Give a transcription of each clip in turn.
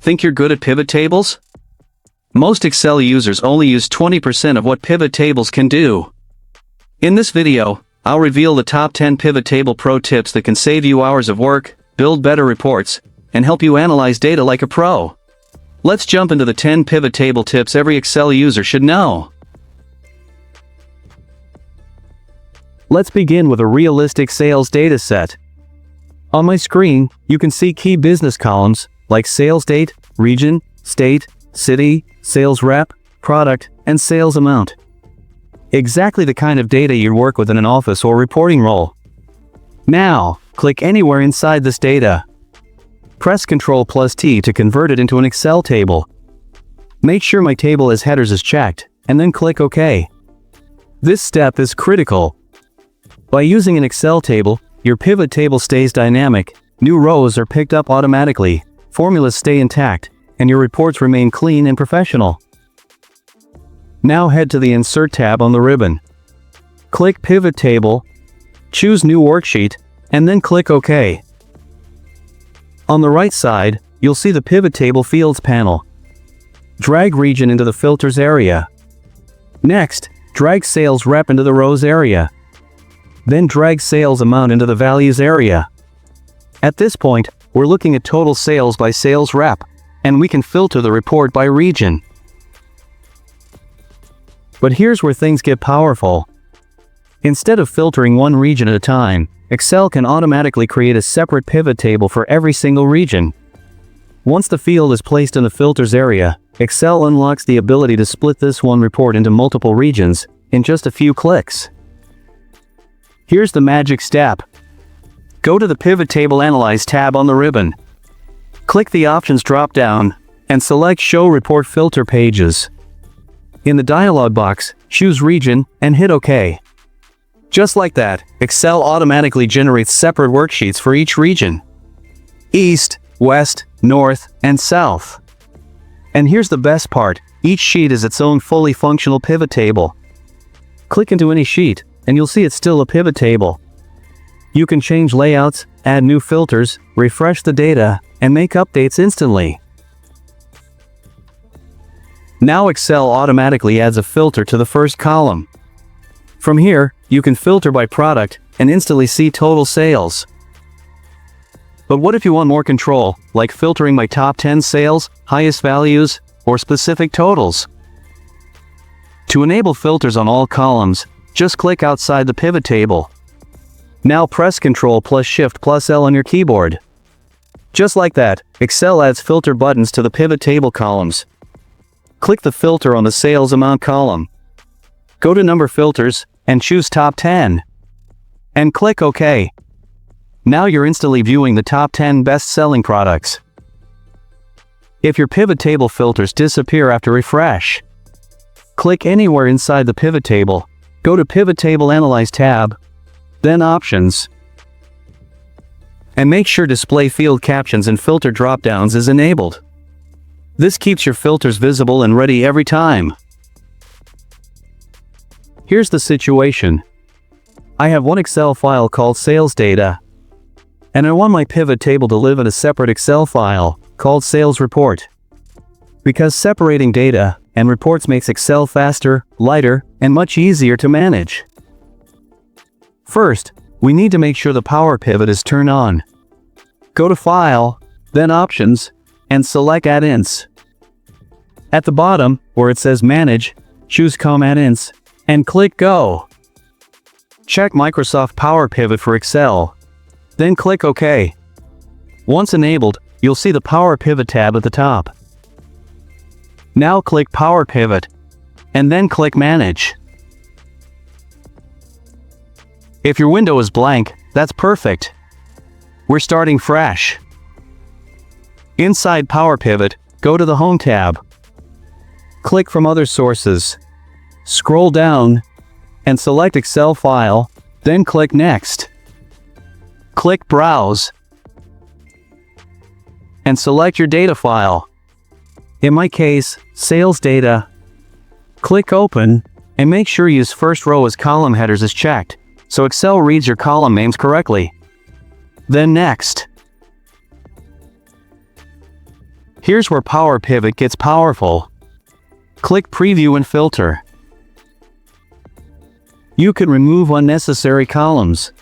Think you're good at pivot tables? Most Excel users only use 20% of what pivot tables can do. In this video, I'll reveal the top 10 pivot table pro tips that can save you hours of work, build better reports, and help you analyze data like a pro. Let's jump into the 10 pivot table tips every Excel user should know. Let's begin with a realistic sales data set. On my screen, you can see key business columns like sales date, region, state, city, sales rep, product, and sales amount. Exactly the kind of data you'd work with in an office or reporting role. Now, click anywhere inside this data. Press Ctrl+T to convert it into an Excel table. Make sure my table as headers is checked, and then click OK. This step is critical. By using an Excel table, your pivot table stays dynamic, new rows are picked up automatically, formulas stay intact, and your reports remain clean and professional. Now head to the Insert tab on the ribbon. Click Pivot Table, choose New Worksheet, and then click OK. On the right side, you'll see the Pivot Table Fields panel. Drag Region into the Filters area. Next, drag Sales Rep into the Rows area. Then drag Sales Amount into the Values area. At this point, we're looking at total sales by sales rep, and we can filter the report by region. But here's where things get powerful. Instead of filtering one region at a time, Excel can automatically create a separate pivot table for every single region. Once the field is placed in the Filters area, Excel unlocks the ability to split this one report into multiple regions in just a few clicks. Here's the magic step. Go to the Pivot Table Analyze tab on the ribbon. Click the Options drop-down, and select Show Report Filter Pages. In the dialog box, choose Region, and hit OK. Just like that, Excel automatically generates separate worksheets for each region: East, West, North, and South. And here's the best part, each sheet is its own fully functional pivot table. Click into any sheet, and you'll see it's still a pivot table. You can change layouts, add new filters, refresh the data, and make updates instantly. Now Excel automatically adds a filter to the first column. From here, you can filter by product and instantly see total sales. But what if you want more control, like filtering by top 10 sales, highest values, or specific totals? To enable filters on all columns, just click outside the pivot table. Now press Ctrl+Shift+L on your keyboard. Just like that, Excel adds filter buttons to the pivot table columns. Click the filter on the sales amount column. Go to Number Filters, and choose Top 10. And click OK. Now you're instantly viewing the top 10 best-selling products. If your pivot table filters disappear after refresh, click anywhere inside the pivot table. Go to Pivot Table Analyze tab, then Options. And make sure Display Field Captions and Filter drop-downs is enabled. This keeps your filters visible and ready every time. Here's the situation. I have one Excel file called Sales Data, and I want my pivot table to live in a separate Excel file called Sales Report. Because separating data and reports makes Excel faster, lighter, and much easier to manage. First, we need to make sure the Power Pivot is turned on. Go to File, then Options, and select Add-ins. At the bottom, where it says Manage, choose Com Add-ins, and click Go. Check Microsoft Power Pivot for Excel. Then click OK. Once enabled, you'll see the Power Pivot tab at the top. Now click Power Pivot, and then click Manage. If your window is blank, that's perfect. We're starting fresh. Inside Power Pivot, go to the Home tab. Click from Other Sources. Scroll down, and select Excel File, then click Next. Click Browse, and select your data file. In my case, Sales Data. Click Open, and make sure use first row as column headers is checked, so Excel reads your column names correctly. Then Next. Here's where Power Pivot gets powerful. Click Preview and Filter. You can remove unnecessary columns.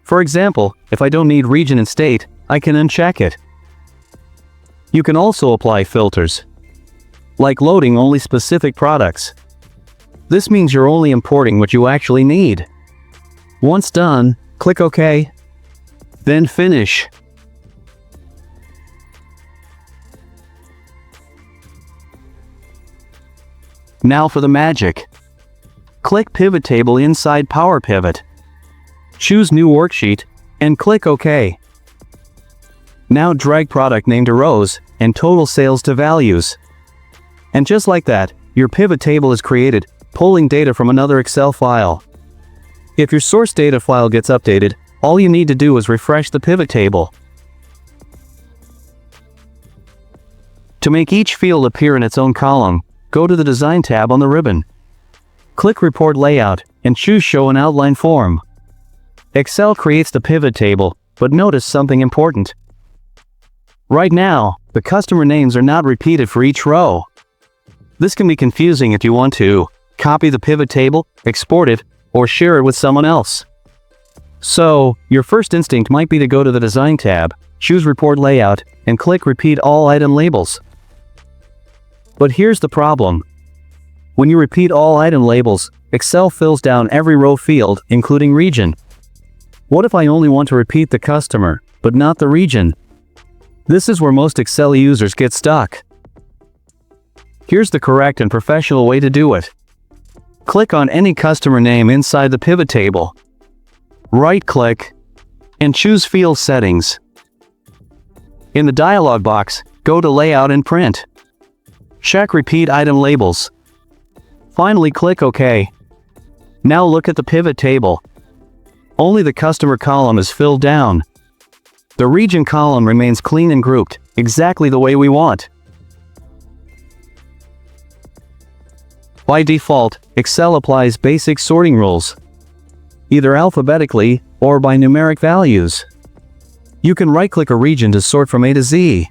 For example, if I don't need region and state, I can uncheck it. You can also apply filters, like loading only specific products. This means you're only importing what you actually need. Once done, click OK, then Finish. Now for the magic. Click Pivot Table inside Power Pivot. Choose New Worksheet, and click OK. Now drag product name to rows, and total sales to values. And just like that, your pivot table is created, pulling data from another Excel file. If your source data file gets updated, all you need to do is refresh the pivot table. To make each field appear in its own column, go to the Design tab on the ribbon. Click Report Layout, and choose Show an Outline Form. Excel creates the pivot table, but notice something important. Right now, the customer names are not repeated for each row. This can be confusing if you want to copy the pivot table, export it, or share it with someone else. So, your first instinct might be to go to the Design tab, choose Report Layout, and click Repeat All Item Labels. But here's the problem. When you repeat all item labels, Excel fills down every row field, including region. What if I only want to repeat the customer, but not the region? This is where most Excel users get stuck. Here's the correct and professional way to do it. Click on any customer name inside the pivot table. Right-click, and choose Field Settings. In the dialog box, go to Layout and Print. Check Repeat Item Labels. Finally, click OK. Now look at the pivot table. Only the customer column is filled down. The region column remains clean and grouped, exactly the way we want. By default, Excel applies basic sorting rules, either alphabetically or by numeric values. You can right-click a region to sort from A to Z.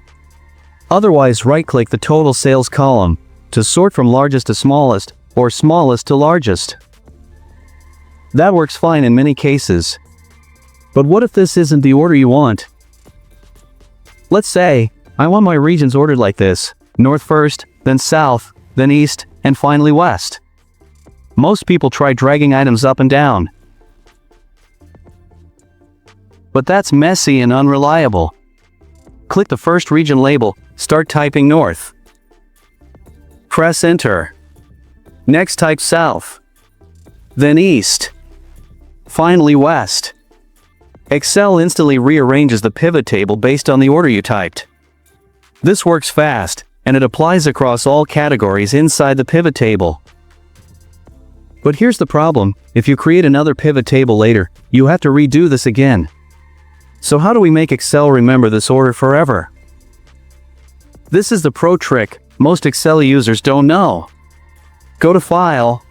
Otherwise, right-click the total sales column to sort from largest to smallest, or smallest to largest. That works fine in many cases. But what if this isn't the order you want? Let's say, I want my regions ordered like this: North first, then South, then East, and finally West. Most people try dragging items up and down. But that's messy and unreliable. Click the first region label, start typing North. Press Enter. Next type South. Then East. Finally West. Excel instantly rearranges the pivot table based on the order you typed. This works fast, and it applies across all categories inside the pivot table. But here's the problem: if you create another pivot table later, you have to redo this again. So how do we make Excel remember this order forever? This is the pro trick most Excel users don't know. Go to File,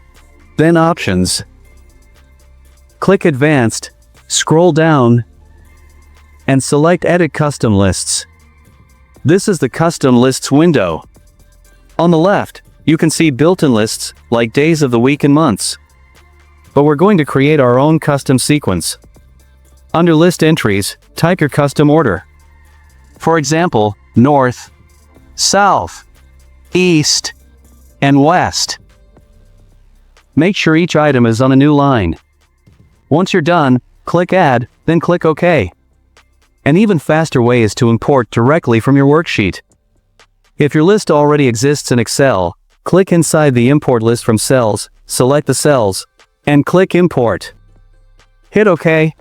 then Options. Click Advanced, scroll down, and select Edit Custom Lists. This is the Custom Lists window. On the left, you can see built-in lists, like days of the week and months. But we're going to create our own custom sequence. Under List Entries, type your custom order. For example, North, South, East, and West. Make sure each item is on a new line. Once you're done, click Add, then click OK. An even faster way is to import directly from your worksheet. If your list already exists in Excel, click inside the Import list from Cells, select the cells, and click Import. Hit OK.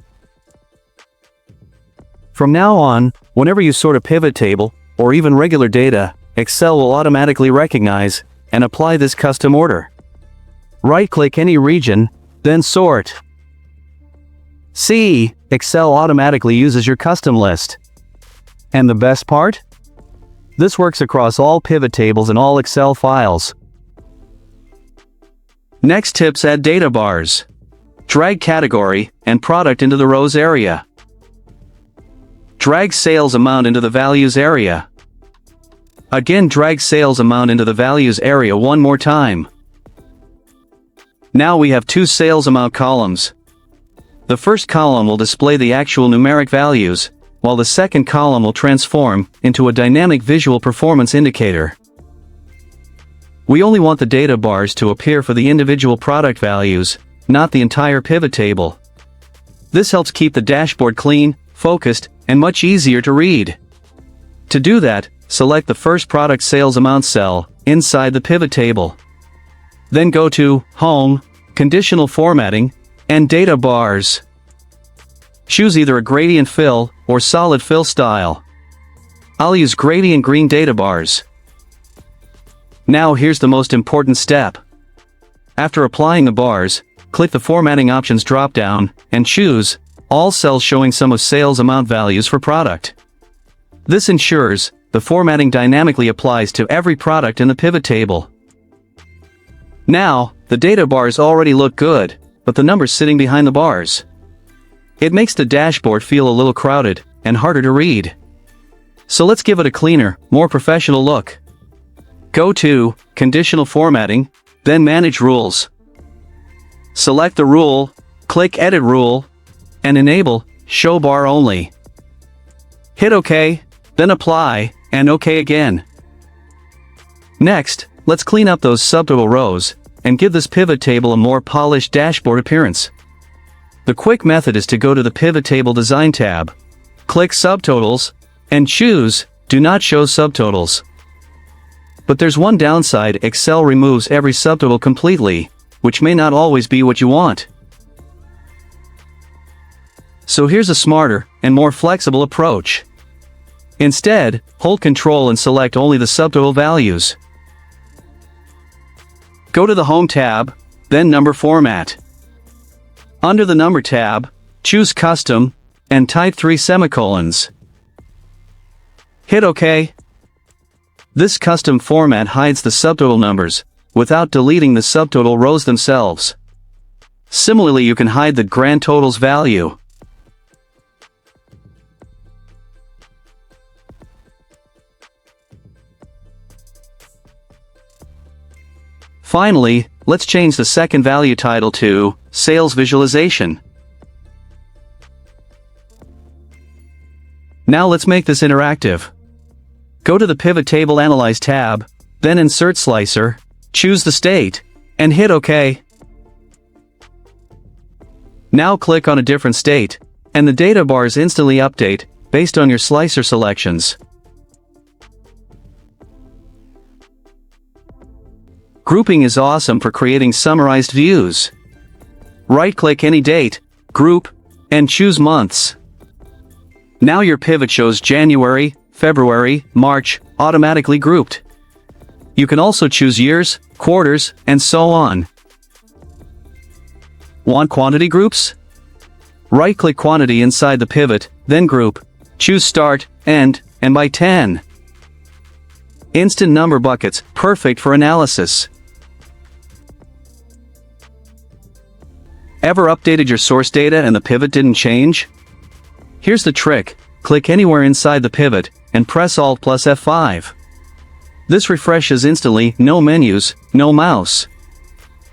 From now on, whenever you sort a pivot table, or even regular data, Excel will automatically recognize and apply this custom order. Right-click any region, then Sort. See, Excel automatically uses your custom list. And the best part? This works across all pivot tables and all Excel files. Next tips: add data bars. Drag category and product into the rows area. Drag sales amount into the values area. Again, drag sales amount into the values area one more time. Now we have two sales amount columns. The first column will display the actual numeric values, while the second column will transform into a dynamic visual performance indicator. We only want the data bars to appear for the individual product values, not the entire pivot table. This helps keep the dashboard clean, focused, and much easier to read. To do that, select the first product sales amount cell inside the pivot table. Then go to Home, Conditional Formatting, and Data Bars. Choose either a gradient fill or solid fill style. I'll use gradient green data bars. Now here's the most important step. After applying the bars, click the Formatting Options drop-down and choose All Cells showing sum of sales amount values for product. This ensures the formatting dynamically applies to every product in the pivot table. Now, the data bars already look good, but the numbers sitting behind the bars. It makes the dashboard feel a little crowded and harder to read. So let's give it a cleaner, more professional look. Go to Conditional Formatting, then Manage Rules. Select the rule, click Edit Rule, and enable Show Bar Only. Hit OK, then Apply, and OK again. Next, let's clean up those subtotal rows, and give this pivot table a more polished dashboard appearance. The quick method is to go to the Pivot Table Design tab, click Subtotals, and choose Do Not Show Subtotals. But there's one downside: Excel removes every subtotal completely, which may not always be what you want. So here's a smarter and more flexible approach. Instead, hold Ctrl and select only the subtotal values. Go to the Home tab, then Number Format. Under the Number tab, choose Custom, and type 3 semicolons. Hit OK. This custom format hides the subtotal numbers, without deleting the subtotal rows themselves. Similarly, you can hide the grand totals value. Finally, let's change the second value title to Sales Visualization. Now let's make this interactive. Go to the Pivot Table Analyze tab, then Insert Slicer, choose the state, and hit OK. Now click on a different state, and the data bars instantly update based on your slicer selections. Grouping is awesome for creating summarized views. Right-click any date, group, and choose months. Now your pivot shows January, February, March, automatically grouped. You can also choose years, quarters, and so on. Want quantity groups? Right-click Quantity inside the pivot, then Group, choose Start, End, and by 10. Instant number buckets, perfect for analysis. Ever updated your source data and the pivot didn't change? Here's the trick: click anywhere inside the pivot, and press Alt plus F5. This refreshes instantly, no menus, no mouse.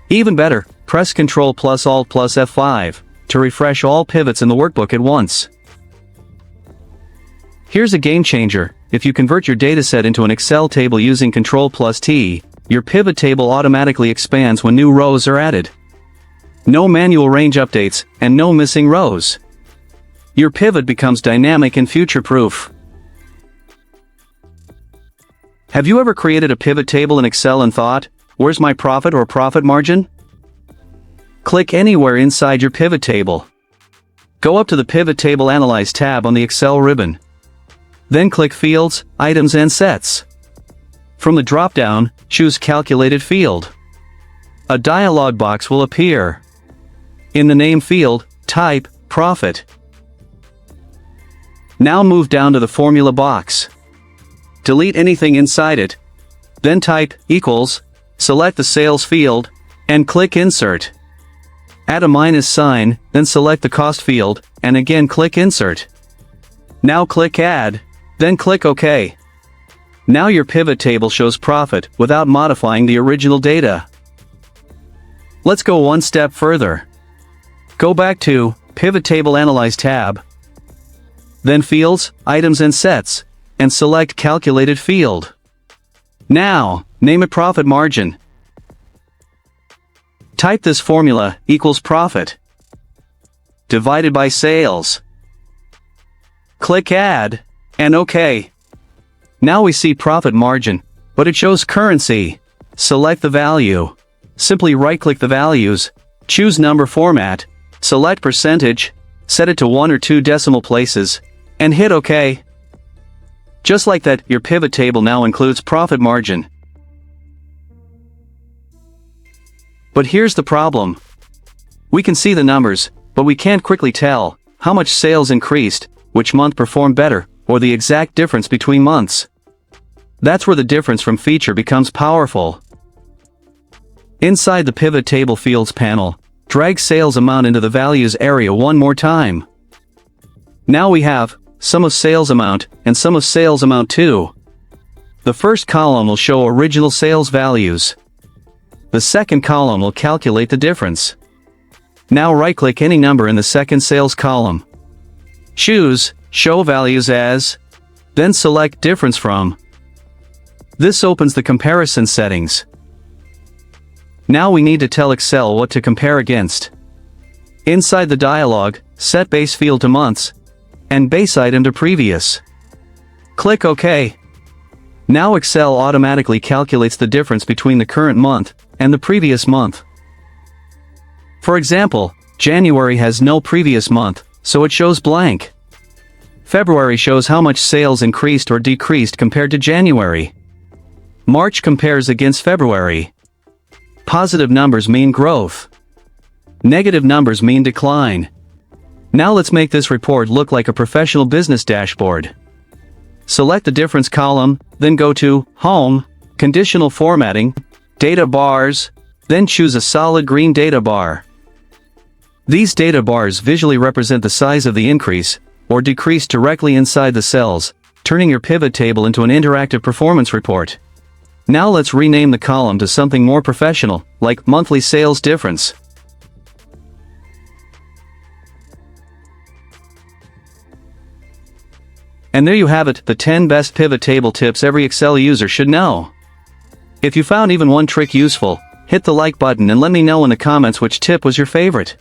Even better, press Ctrl plus Alt plus F5, to refresh all pivots in the workbook at once. Here's a game changer: if you convert your dataset into an Excel table using Ctrl plus T, your pivot table automatically expands when new rows are added. No manual range updates, and no missing rows. Your pivot becomes dynamic and future-proof. Have you ever created a pivot table in Excel and thought, "Where's my profit or profit margin?" Click anywhere inside your pivot table. Go up to the Pivot Table Analyze tab on the Excel ribbon. Then click Fields, Items and Sets. From the drop-down, choose Calculated Field. A dialog box will appear. In the name field, type Profit. Now move down to the Formula box. Delete anything inside it. Then type equals, select the Sales field, and click Insert. Add a minus sign, then select the Cost field, and again click Insert. Now click Add, then click OK. Now your pivot table shows profit without modifying the original data. Let's go one step further. Go back to Pivot Table Analyze tab, then Fields, Items and Sets, and select Calculated Field. Now, name it Profit Margin. Type this formula equals profit divided by sales. Click Add, and OK. Now we see profit margin, but it shows currency. Select the value. Simply right-click the values, choose number format, select percentage, set it to 1 or 2 decimal places, and hit OK. Just like that, your pivot table now includes profit margin. But here's the problem. We can see the numbers, but we can't quickly tell how much sales increased, which month performed better, or the exact difference between months. That's where the difference from feature becomes powerful. Inside the Pivot Table Fields panel, drag sales amount into the values area one more time. Now we have sum of sales amount and sum of sales amount 2. The first column will show original sales values. The second column will calculate the difference. Now right-click any number in the second sales column. Choose Show Values As, then select Difference From. This opens the comparison settings. Now we need to tell Excel what to compare against. Inside the dialog, set base field to months, and base item to previous. Click OK. Now Excel automatically calculates the difference between the current month and the previous month. For example, January has no previous month, so it shows blank. February shows how much sales increased or decreased compared to January. March compares against February. Positive numbers mean growth. Negative numbers mean decline. Now let's make this report look like a professional business dashboard. Select the difference column, then go to Home, Conditional Formatting, Data Bars, then choose a solid green data bar. These data bars visually represent the size of the increase or decrease directly inside the cells, turning your pivot table into an interactive performance report. Now let's rename the column to something more professional, like Monthly Sales Difference. And there you have it, the 10 best pivot table tips every Excel user should know. If you found even one trick useful, hit the like button and let me know in the comments which tip was your favorite.